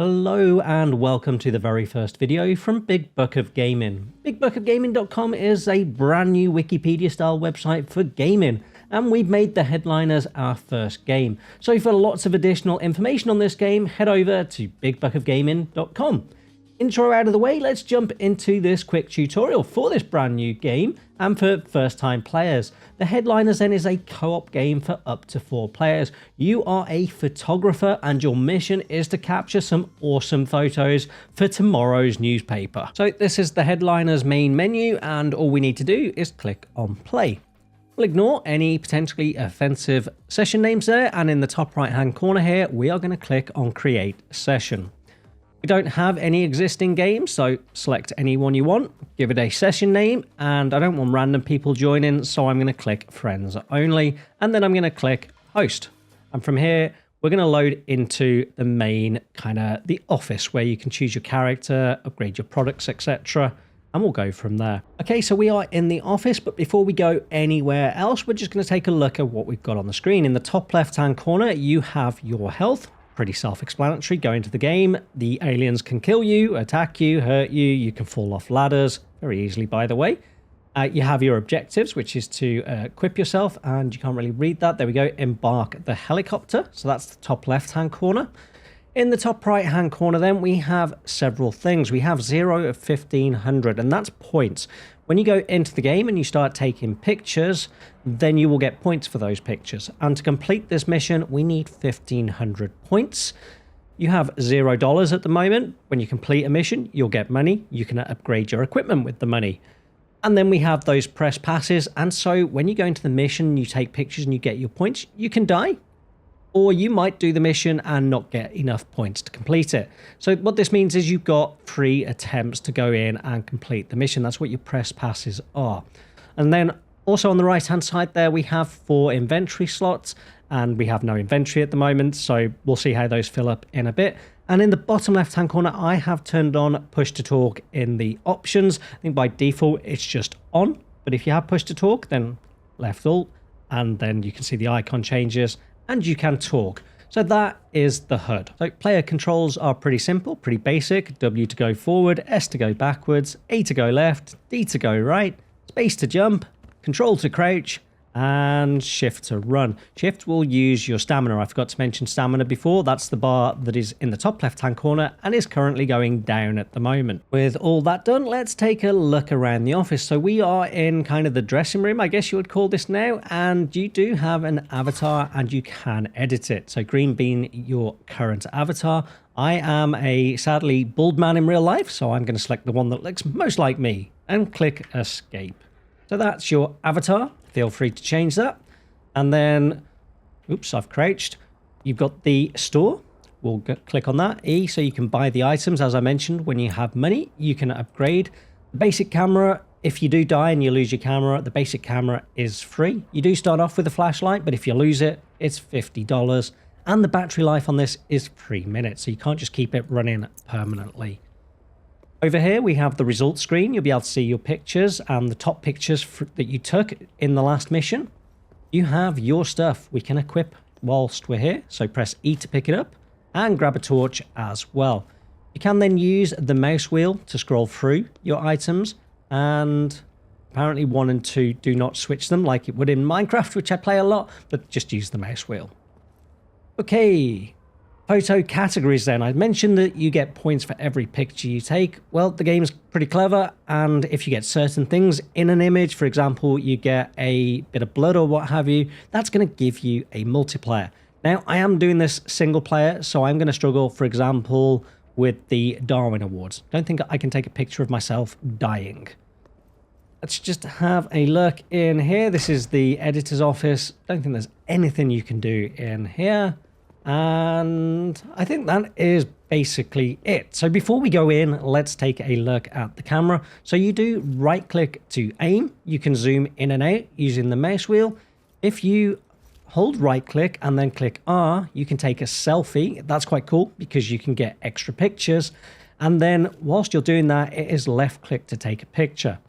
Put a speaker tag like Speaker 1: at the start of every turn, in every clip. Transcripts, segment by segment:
Speaker 1: Hello and welcome to the very first video from Big Book of Gaming. BigBookofGaming.com is a brand new Wikipedia style website for gaming, and we've made the headliners our first game. So for lots of additional information on this game, head over to BigBookofGaming.com. Intro out of the way, let's jump into this quick tutorial for this brand new game and for first time players. The Headliners then is a co-op game for up to 4 players. You are a photographer and your mission is to capture some awesome photos for tomorrow's newspaper. So this is the Headliners main menu and all we need to do is click on play. We'll ignore any potentially offensive session names there, and in the top right hand corner here we are going to click on create session. We don't have any existing games, so select any one you want, give it a session name, and I don't want random people joining, so I'm going to click friends only, and then I'm going to click host. And from here, we're going to load into the main the office where you can choose your character, upgrade your products, etc. And we'll go from there. Okay, so we are in the office, but before we go anywhere else, we're just going to take a look at what we've got on the screen. In the top left-hand corner, you have your health. Pretty self-explanatory. Go into the game, the aliens can kill you, attack you, hurt you, you can fall off ladders very easily, by the way. You have your objectives, which is to equip yourself, and you can't really read that. There we go, embark the helicopter. So that's the top left-hand corner. In the top right-hand corner then, we have several things. We have 0 of 1500, and that's points. When you go into the game and you start taking pictures, then you will get points for those pictures. And to complete this mission, we need 1500 points. You have $0 at the moment. When you complete a mission, you'll get money. You can upgrade your equipment with the money. And then we have those press passes. And so when you go into the mission, you take pictures and you get your points, you can die. Or you might do the mission and not get enough points to complete it. So what this means is you've got 3 attempts to go in and complete the mission. That's what your press passes are. And then also on the right hand side there, we have 4 inventory slots, and we have no inventory at the moment. So we'll see how those fill up in a bit. And in the bottom left hand corner, I have turned on push to talk in the options. I think by default, it's just on. But if you have push to talk, then left alt, and then you can see the icon changes. And you can talk. So that is the HUD. So player controls are pretty simple, pretty basic. W to go forward, S to go backwards, A to go left, D to go right, space to jump, control to crouch, and shift to run. Shift will use your stamina. I forgot to mention stamina before. That's the bar that is in the top left hand corner and is currently going down at the moment. With all that done, let's take a look around the office. So we are in kind of the dressing room, I guess you would call this now, and you do have an avatar and you can edit it. So green being your current avatar. I am a sadly bald man in real life, so I'm going to select the one that looks most like me and click escape. So that's your avatar. Feel free to change that. And then, oops, I've crouched. You've got the store. We'll click on that. E, so you can buy the items. As I mentioned, when you have money, you can upgrade. The basic camera, if you do die and you lose your camera, the basic camera is free. You do start off with a flashlight, but if you lose it, it's $50. And the battery life on this is 3 minutes. So you can't just keep it running permanently. Over here, we have the results screen. You'll be able to see your pictures and the top pictures that you took in the last mission. You have your stuff we can equip whilst we're here. So press E to pick it up and grab a torch as well. You can then use the mouse wheel to scroll through your items, and apparently 1 and 2 do not switch them like it would in Minecraft, which I play a lot, but just use the mouse wheel. Okay. Photo categories then. I mentioned that you get points for every picture you take. Well, the game's pretty clever, and if you get certain things in an image, for example, you get a bit of blood or what have you, that's going to give you a multiplayer. Now, I am doing this single player, so I'm going to struggle, for example, with the Darwin Awards. Don't think I can take a picture of myself dying. Let's just have a look in here. This is the editor's office. Don't think there's anything you can do in here. And I think that is basically it. So before we go in, let's take a look at the camera. So you do right click to aim. You can zoom in and out using the mouse wheel. If you hold right click and then click R, you can take a selfie. That's quite cool because you can get extra pictures. And then whilst you're doing that, it is left click to take a picture.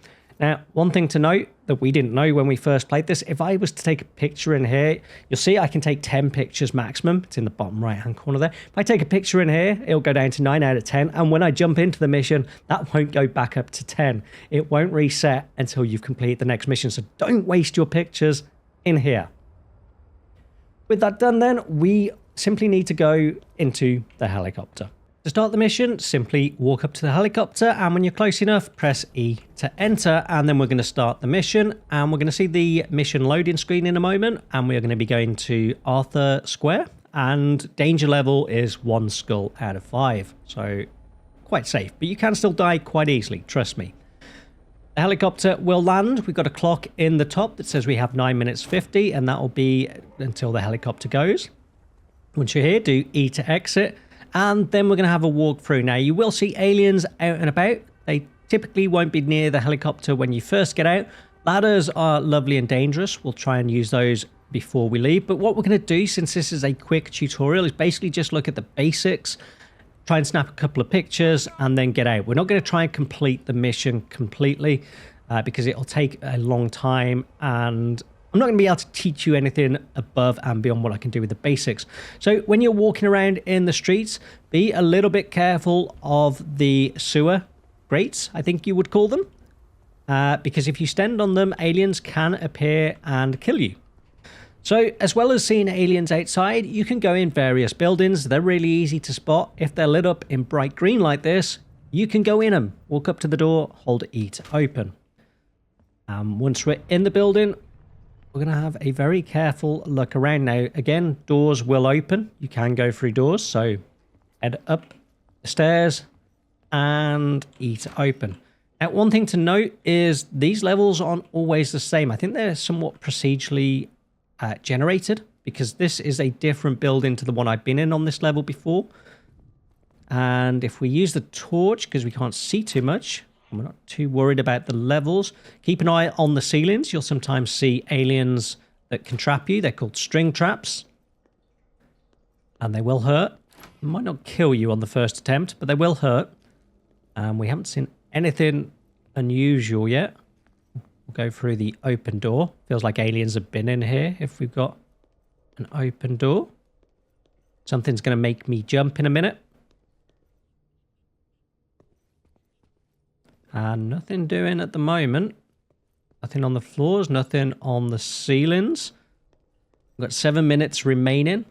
Speaker 1: Now, one thing to note that we didn't know when we first played this, if I was to take a picture in here, you'll see I can take 10 pictures maximum. It's in the bottom right-hand corner there. If I take a picture in here, it'll go down to 9 out of 10. And when I jump into the mission, that won't go back up to 10. It won't reset until you've completed the next mission. So don't waste your pictures in here. With that done then, we simply need to go into the helicopter. To start the mission, simply walk up to the helicopter, and when you're close enough, press E to enter, and then we're going to start the mission, and we're going to see the mission loading screen in a moment, and we're going to be going to Arthur Square, and danger level is 1 skull out of 5, so quite safe, but you can still die quite easily, trust me. The helicopter will land. We've got a clock in the top that says we have 9 minutes 50, and that will be until the helicopter goes. Once you're here, do E to exit. And then we're going to have a walk through. Now, you will see aliens out and about. They typically won't be near the helicopter when you first get out. Ladders are lovely and dangerous. We'll try and use those before we leave. But what we're going to do, since this is a quick tutorial, is basically just look at the basics, try and snap a couple of pictures, and then get out. We're not going to try and complete the mission completely because it'll take a long time, and I'm not going to be able to teach you anything above and beyond what I can do with the basics. So when you're walking around in the streets, be a little bit careful of the sewer grates, I think you would call them. Because if you stand on them, aliens can appear and kill you. So as well as seeing aliens outside, you can go in various buildings. They're really easy to spot. If they're lit up in bright green like this, you can go in them. Walk up to the door, hold E to open. Once we're in the building, we're going to have a very careful look around. Now, again, doors will open. You can go through doors. So head up the stairs and E to open. Now, one thing to note is these levels aren't always the same. I think they're somewhat procedurally generated because this is a different building to the one I've been in on this level before. And if we use the torch, because we can't see too much, we're not too worried about the levels. Keep an eye on the ceilings. You'll sometimes see aliens that can trap you. They're called string traps. And they will hurt. They might not kill you on the first attempt, but they will hurt. We haven't seen anything unusual yet. We'll go through the open door. Feels like aliens have been in here if we've got an open door. Something's going to make me jump in a minute. And nothing doing at the moment. Nothing on the floors, nothing on the ceilings. We've got 7 minutes remaining.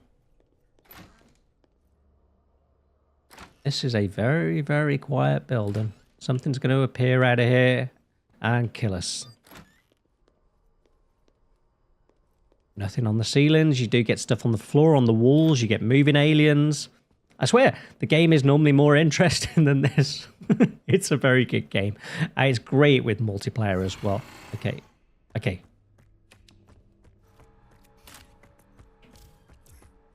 Speaker 1: This is a very, very quiet building. Something's going to appear out of here and kill us. Nothing on the ceilings. You do get stuff on the floor, on the walls. You get moving aliens. I swear, the game is normally more interesting than this. It's a very good game. It's great with multiplayer as well. Okay.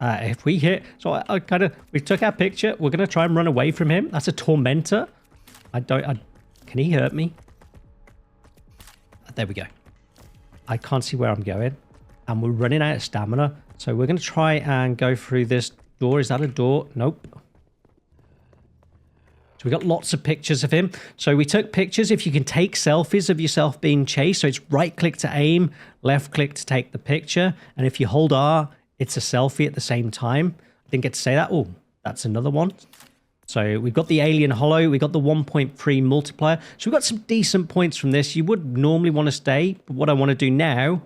Speaker 1: If we hit... So we took our picture. We're going to try and run away from him. That's a tormentor. Can he hurt me? There we go. I can't see where I'm going. And we're running out of stamina. So we're going to try and go through this door. Is that a door? Nope. So we got lots of pictures of him. So we took pictures. If you can take selfies of yourself being chased, so it's right click to aim, left click to take the picture. And if you hold R, it's a selfie at the same time. I didn't get to say that. Oh, that's another one. So we've got the alien hollow. We got the 1.3 multiplier. So we've got some decent points from this. You would normally want to stay. But what I want to do now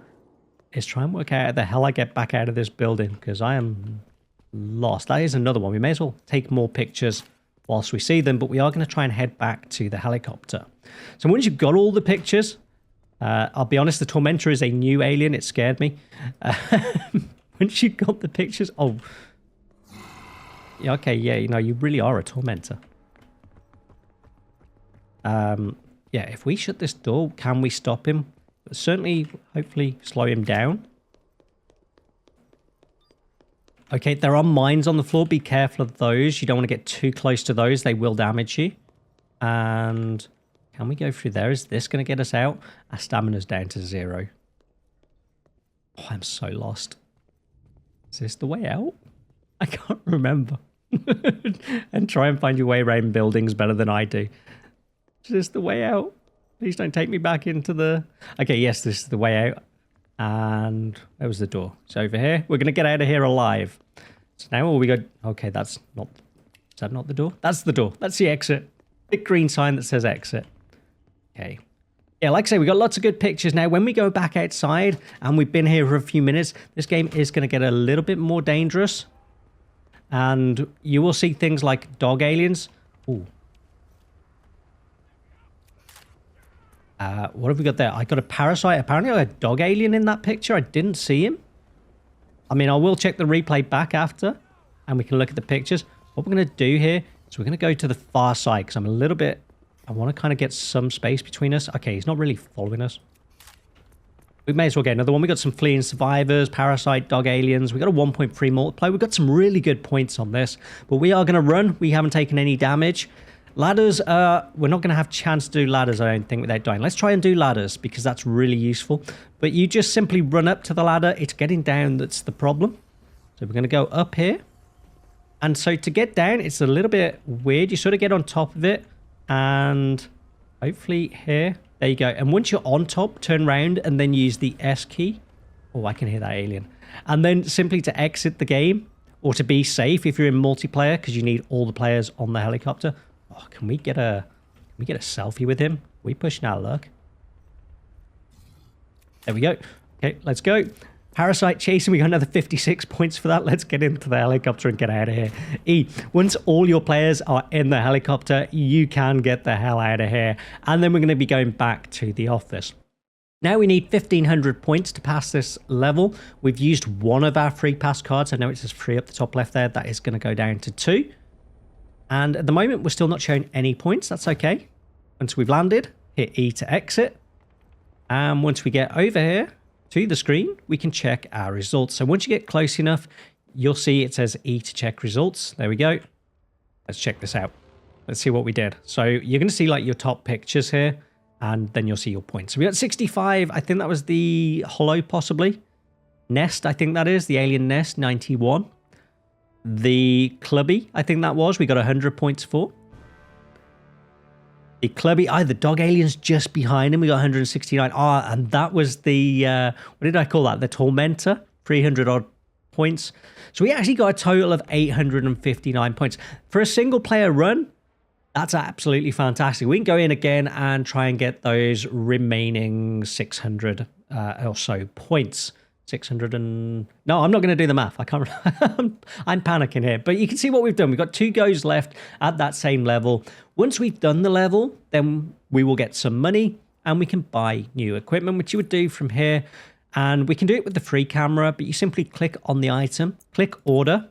Speaker 1: is try and work out how the hell I get back out of this building, because I am lost. That is another one. We may as well take more pictures whilst we see them, but we are going to try and head back to the helicopter. So once you've got all the pictures, I'll be honest, the Tormentor is a new alien. It scared me. Once you've got the pictures... Oh, yeah, okay, yeah, you know, you really are a Tormentor. Yeah, if we shut this door, can we stop him? Certainly, hopefully, slow him down. Okay, there are mines on the floor. Be careful of those. You don't want to get too close to those. They will damage you. And can we go through there? Is this going to get us out? Our stamina's down to 0. Oh, I'm so lost. Is this the way out? I can't remember. And try and find your way around buildings better than I do. Is this the way out? Please don't take me back into the... Okay, yes, this is the way out. And where was the door? It's over here. We're going to get out of here alive. So now all we got... Okay, that's not... Is that not the door? That's the door. That's the exit. Big green sign that says exit. Okay. Yeah, like I say, we got lots of good pictures now. When we go back outside and we've been here for a few minutes, this game is going to get a little bit more dangerous. And you will see things like dog aliens. Ooh. What have we got there? I got a parasite. Apparently I got a dog alien in that picture. I didn't see him. I mean, I will check the replay back after and we can look at the pictures. What we're going to do here is we're going to go to the far side because I'm a little bit... I want to kind of get some space between us. Okay, he's not really following us. We may as well get another one. We got some fleeing survivors, parasite, dog aliens. We got a 1.3 multiplier. We've got some really good points on this, but we are going to run. We haven't taken any damage. Ladders, we're not going to have a chance to do ladders, I don't think, without dying. Let's try and do ladders because that's really useful. But you just simply run up to the ladder. It's getting down that's the problem. So we're going to go up here. And so to get down, it's a little bit weird. You sort of get on top of it and hopefully here. There you go. And once you're on top, turn around and then use the S key. Oh, I can hear that alien. And then simply to exit the game or to be safe if you're in multiplayer because you need all the players on the helicopter. Oh, can we get a selfie with him? We pushing our luck. There we go. Okay, let's go. Parasite chasing, we got another 56 points for that. Let's get into the helicopter and get out of here. Once all your players are in the helicopter, you can get the hell out of here. And then we're going to be going back to the office. Now we need 1,500 points to pass this level. We've used one of our free pass cards. I know it says free up the top left there. That is going to go down to 2. And at the moment, we're still not showing any points. That's okay. Once we've landed, hit E to exit. And once we get over here to the screen, we can check our results. So once you get close enough, you'll see it says E to check results. There we go. Let's check this out. Let's see what we did. So you're going to see like your top pictures here, and then you'll see your points. So we got 65. I think that was the Hollow, possibly. Nest, I think that is. The Alien Nest, 91. The Clubby, I think that was. We got 100 points for. The Clubby, the dog alien's just behind him. We got 169. And that was the, what did I call that? The Tormentor, 300 odd points. So we actually got a total of 859 points. For a single player run, that's absolutely fantastic. We can go in again and try and get those remaining 600 or so points. 600 and... No, I'm not going to do the math. I can't... I'm panicking here. But you can see what we've done. We've got 2 goes left at that same level. Once we've done the level, then we will get some money and we can buy new equipment, which you would do from here. And we can do it with the free camera, but you simply click on the item, click order,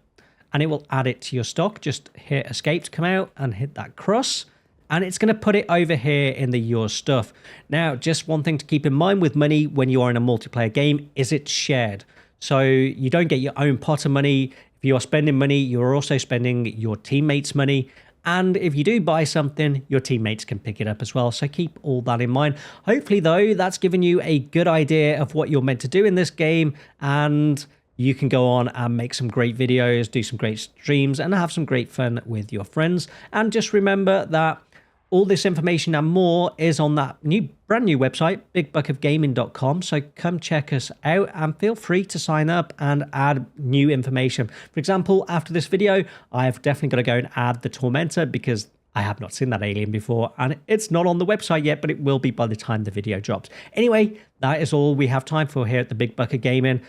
Speaker 1: and it will add it to your stock. Just hit escape to come out and hit that cross. And it's going to put it over here in the your stuff. Now, just one thing to keep in mind with money when you are in a multiplayer game is it's shared. So you don't get your own pot of money. If you are spending money, you're also spending your teammates' money. And if you do buy something, your teammates can pick it up as well. So keep all that in mind. Hopefully, though, that's given you a good idea of what you're meant to do in this game. And you can go on and make some great videos, do some great streams, and have some great fun with your friends. And just remember that all this information and more is on that brand new website, bigbuckofgaming.com. So come check us out and feel free to sign up and add new information. For example, after this video, I've definitely got to go and add the Tormentor because I have not seen that alien before and it's not on the website yet, but it will be by the time the video drops. Anyway, that is all we have time for here at the Big Buck of Gaming.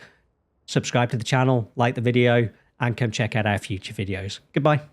Speaker 1: Subscribe to the channel, like the video, and come check out our future videos. Goodbye.